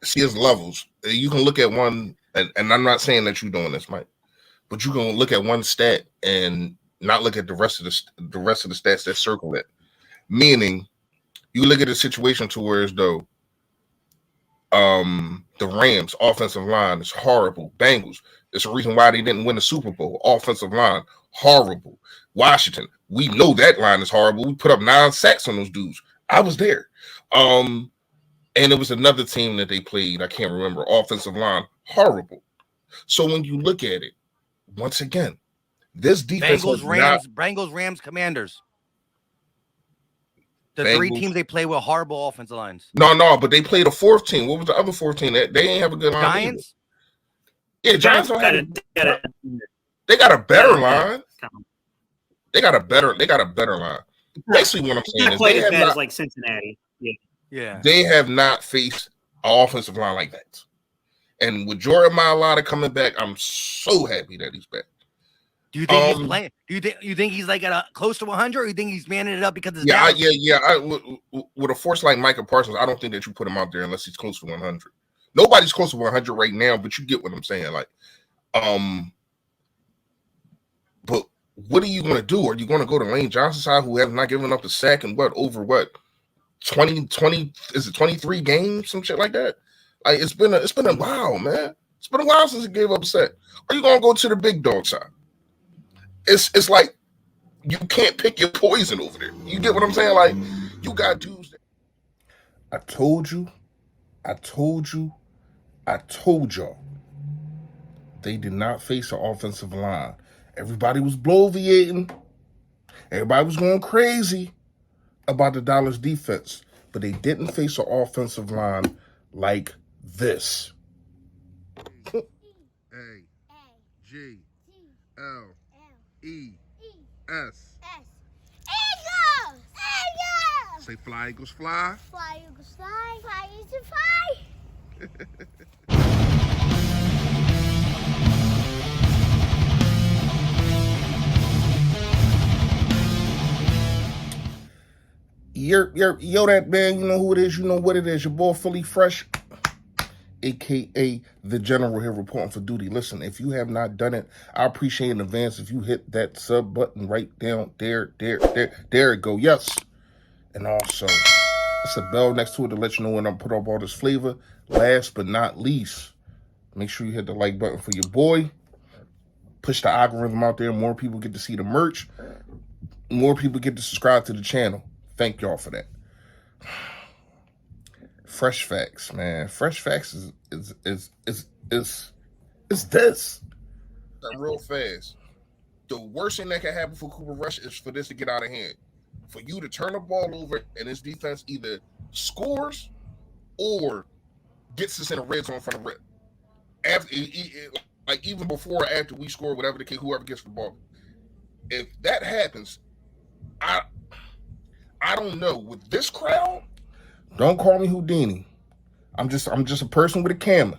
See, his levels. You can look at one, and I'm not saying that you're doing this, Mike, but you can look at one stat and not look at the rest of the stats that circle it. Meaning, you look at a situation to where as though the Rams offensive line is horrible. Bengals. It's the reason why they didn't win the Super Bowl. Offensive line, horrible. Washington, we know that line is horrible. We put up 9 sacks on those dudes. I was there. And it was another team that they played. I can't remember. Offensive line, horrible. So when you look at it, once again, this defense Bengals, Rams, Commanders. The Bengals. 3 teams they play with horrible offensive lines. No, but they played a 4th team. What was the other 4th team? They ain't have a good line. Giants? Yeah, Giants they got a better line. They got a better line. Basically, what I'm saying is quite as bad as like Cincinnati. Yeah. They have not faced an offensive line like that. And with Jordan Mailata coming back, I'm so happy that he's back. Do you think he's playing? Do you think he's like at close to 100, or you think he's manning it up because of with a force like Micah Parsons, I don't think that you put him out there unless he's close to 100. Nobody's close to 100 right now, but you get what I'm saying. Like, but what are you going to do? Are you going to go to Lane Johnson's side, who has not given up the sack in over 20, is it 23 games, some shit like that? Like, it's been a while, man. It's been a while since he gave up a sack. Are you going to go to the big dog side? It's like you can't pick your poison over there. You get what I'm saying? Like, you got dudes that I told y'all. They did not face an offensive line. Everybody was bloviating. Everybody was going crazy about the Dallas defense, but they didn't face an offensive line like this. A-G-L-E-S. Eagles! Eagles! Say fly, Eagles, fly. Fly, Eagles, fly. Fly, Eagles, fly. Yo, that man, you know who it is, you know what it is. Your boy Philly Fresh, aka the General, here reporting for duty. Listen, if you have not done it, I appreciate in advance if you hit that sub button right down there it go. Yes. And also, it's a bell next to it to let you know when I put up all this flavor. Last but not least, make sure you hit the like button for your boy. Push the algorithm out there. More people get to see the merch. More people get to subscribe to the channel. Thank y'all for that. Fresh facts, man. Fresh facts is this. Real fast. The worst thing that can happen for Cooper Rush is for this to get out of hand. For you to turn the ball over and this defense either scores or gets us in a red zone from the rip. After, like even before or after we score, whatever the case, whoever gets the ball. If that happens, I don't know. With this crowd, don't call me Houdini. I'm just a person with a camera.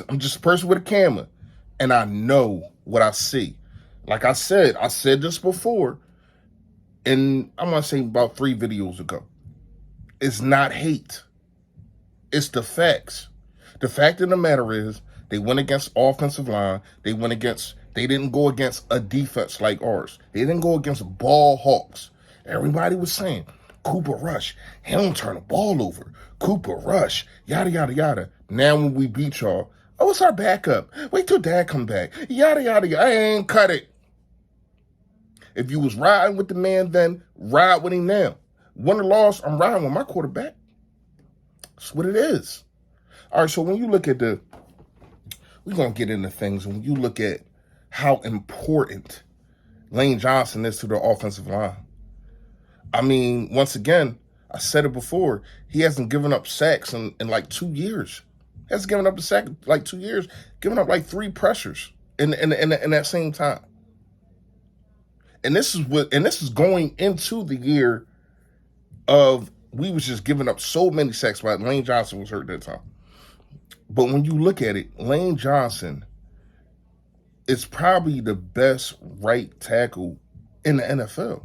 I'm just a person with a camera. And I know what I see. Like I said this before, and I'm gonna say about 3 videos ago. It's not hate. It's the facts. The fact of the matter is they went against offensive line. They didn't go against a defense like ours. They didn't go against ball hawks. Everybody was saying, Cooper Rush, he don't turn the ball over. Cooper Rush, yada, yada, yada. Now when we beat y'all, oh, it's our backup. Wait till Dad come back. Yada, yada, yada. I ain't cut it. If you was riding with the man then, ride with him now. Win or loss, I'm riding with my quarterback. That's what it is. All right, so when you look at we're going to get into things. When you look at how important Lane Johnson is to the offensive line. I mean, once again, I said it before, he hasn't given up sacks in like 2 years. He hasn't given up a sack in like 2 years, giving up like 3 pressures in that same time. And this is going into the year of we was just giving up so many sacks while Lane Johnson was hurt at that time. But when you look at it, Lane Johnson is probably the best right tackle in the NFL.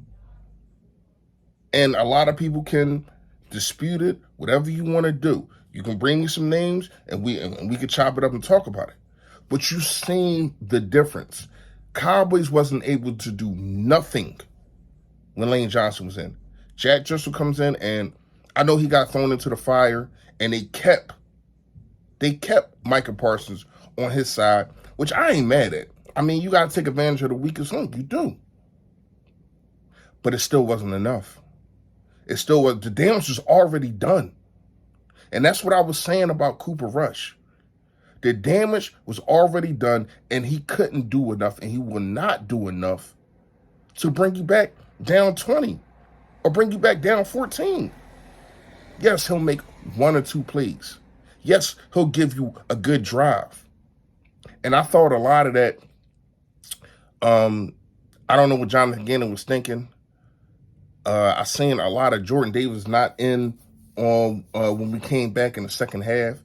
And a lot of people can dispute it, whatever you want to do. You can bring me some names, and we can chop it up and talk about it. But you seen the difference. Cowboys wasn't able to do nothing when Lane Johnson was in. Jack Driscoll comes in, and I know he got thrown into the fire, and they kept Micah Parsons on his side, which I ain't mad at. I mean, you got to take advantage of the weakest link. You do. But it still wasn't enough. It still was. The damage was already done. And that's what I was saying about Cooper Rush. The damage was already done, and he couldn't do enough, and he will not do enough to bring you back down 20 or bring you back down 14. Yes, he'll make 1 or 2 plays. Yes, he'll give you a good drive. And I thought a lot of that, I don't know what Jonathan Gannon was thinking. I seen a lot of Jordan Davis not in when we came back in the second half.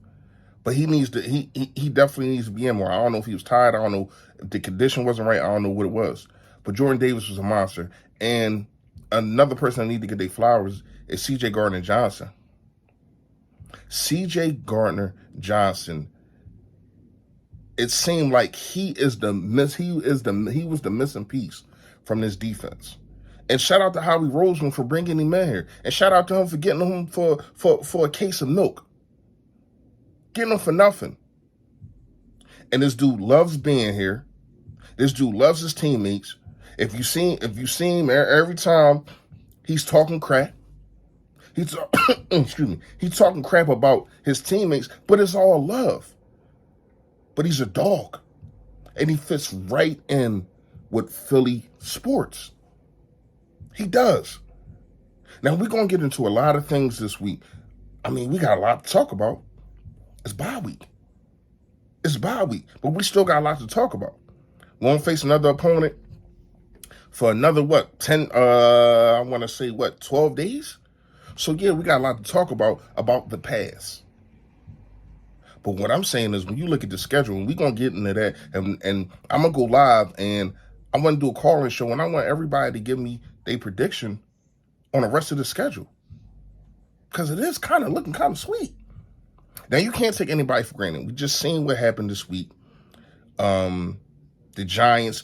But he needs to. He definitely needs to be in more. I don't know if he was tired. I don't know if the condition wasn't right. I don't know what it was. But Jordan Davis was a monster. And another person that need to get their flowers is C.J. Gardner-Johnson. C.J. Gardner-Johnson. It seemed like he was the missing piece from this defense. And shout out to Howie Roseman for bringing him in here. And shout out to him for getting him for a case of milk. Getting him for nothing. And this dude loves being here. This dude loves his teammates. If you see him every time he's talking crap. He's talking crap about his teammates, but it's all love. But he's a dog. And he fits right in with Philly sports. He does. Now, we're going to get into a lot of things this week. I mean, we got a lot to talk about. It's bye week. It's bye week. But we still got a lot to talk about. We're going to face another opponent for another, 12 days? So, yeah, we got a lot to talk about the past. But what I'm saying is when you look at the schedule, and we're going to get into that, and I'm going to go live, and I want to do a call-in show, and I want everybody to give me their prediction on the rest of the schedule. Because it is kind of looking kind of sweet. Now, you can't take anybody for granted. We just seen what happened this week. The Giants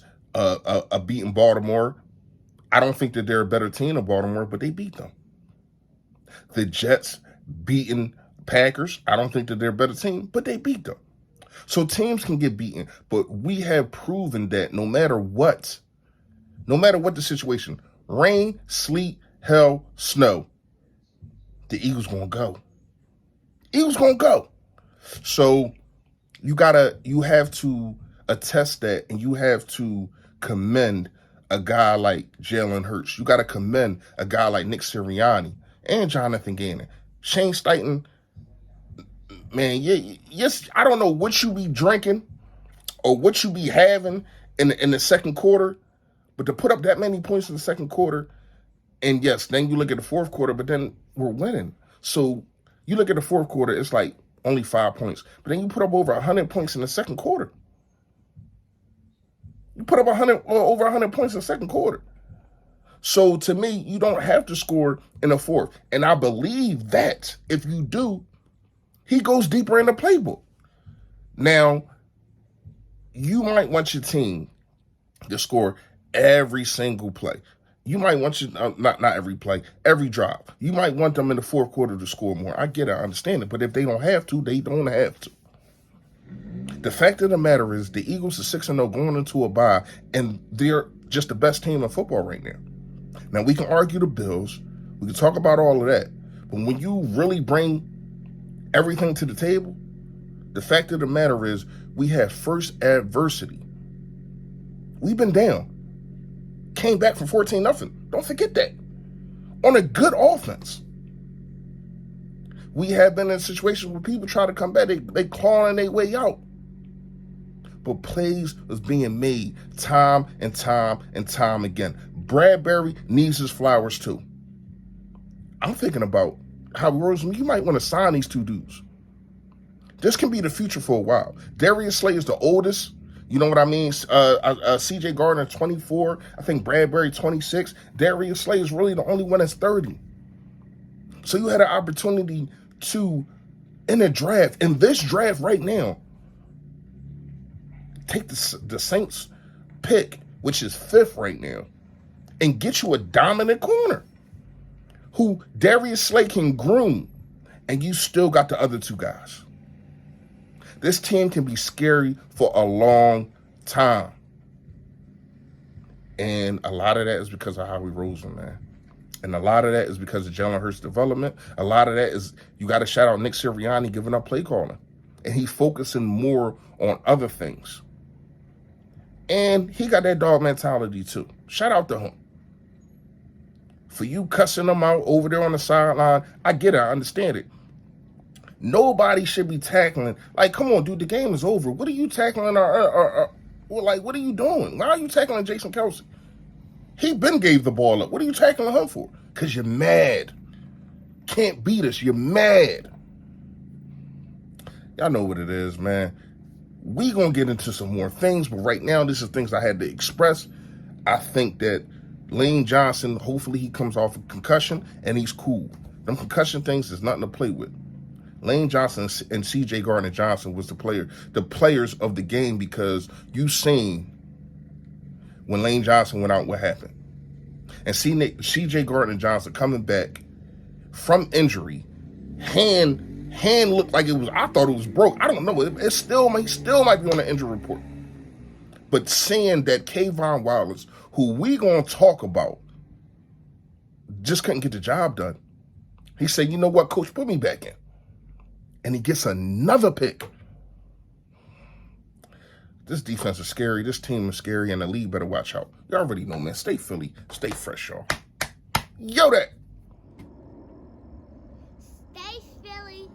beating Baltimore. I don't think that they're a better team than Baltimore, but they beat them. The Jets beating Packers. I don't think that they're a better team, but they beat them. So teams can get beaten, but we have proven that no matter what the situation, rain, sleet, hell, snow, the Eagles gonna go. Eagles gonna go. So you have to attest that, and you have to commend a guy like Jalen Hurts. You got to commend a guy like Nick Sirianni and Jonathan Gannon. Shane Steichen, man, yes, I don't know what you be drinking or what you be having in the second quarter, but to put up that many points in the second quarter, and yes, then you look at the fourth quarter, but then we're winning. So you look at the fourth quarter, it's like only 5 points. But then you put up over 100 points in the second quarter. You put up over 100 points in the second quarter. So to me, you don't have to score in the fourth. And I believe that if you do, he goes deeper in the playbook. Now, you might want your team to score every single play. You might want not every play, every drive. You might want them in the fourth quarter to score more. I get it, I understand it. But if they don't have to, they don't have to. The fact of the matter is the Eagles are 6-0 going into a bye, and they're just the best team in football right now. Now, we can argue the Bills. We can talk about all of that. But when you really bring everything to the table, the fact of the matter is we had first adversity. We've been down. Came back from 14-0. Don't forget that. On a good offense. We have been in situations where people try to come back. They clawing their way out. But plays was being made time and time and time again. Bradbury needs his flowers too. I'm thinking about how Roseman, you might want to sign these two dudes. This can be the future for a while. Darius Slay is the oldest. You know what I mean? C.J. Gardner, 24. I think Bradbury, 26. Darius Slay is really the only one that's 30. So you had an opportunity to, in this draft right now, take the Saints pick, which is 5th right now, and get you a dominant corner who Darius Slay can groom, and you still got the other 2 guys. This team can be scary for a long time. And a lot of that is because of Howie Roseman, man. And a lot of that is because of Jalen Hurts' development. A lot of that is, you got to shout out Nick Sirianni giving up play calling. And he focusing more on other things. And he got that dog mentality too. Shout out to him. For you cussing them out over there on the sideline, I get it, I understand it. Nobody should be tackling. Like, come on, dude, the game is over. What are you tackling like, what are you doing? Why are you tackling Jason Kelce? He been gave the ball up. What are you tackling him for? Because you're mad. Can't beat us. You're mad. Y'all know what it is, man. We gonna get into some more things, but right now, this is things I had to express. I think that Lane Johnson, hopefully he comes off a concussion and he's cool. Them concussion things is nothing to play with. Lane Johnson and C.J. Gardner-Johnson was the players of the game, because you seen when Lane Johnson went out what happened. And C.J. Gardner-Johnson coming back from injury, hand looked like it was, I thought it was broke. I don't know. He still might be on the injury report. But seeing that Kayvon Wallace, who we gonna talk about, just couldn't get the job done. He said, you know what, coach, put me back in. And he gets another pick. This defense is scary. This team is scary, and the league better watch out. You already know, man. Stay Philly. Stay fresh, y'all. Yo, that. Stay Philly.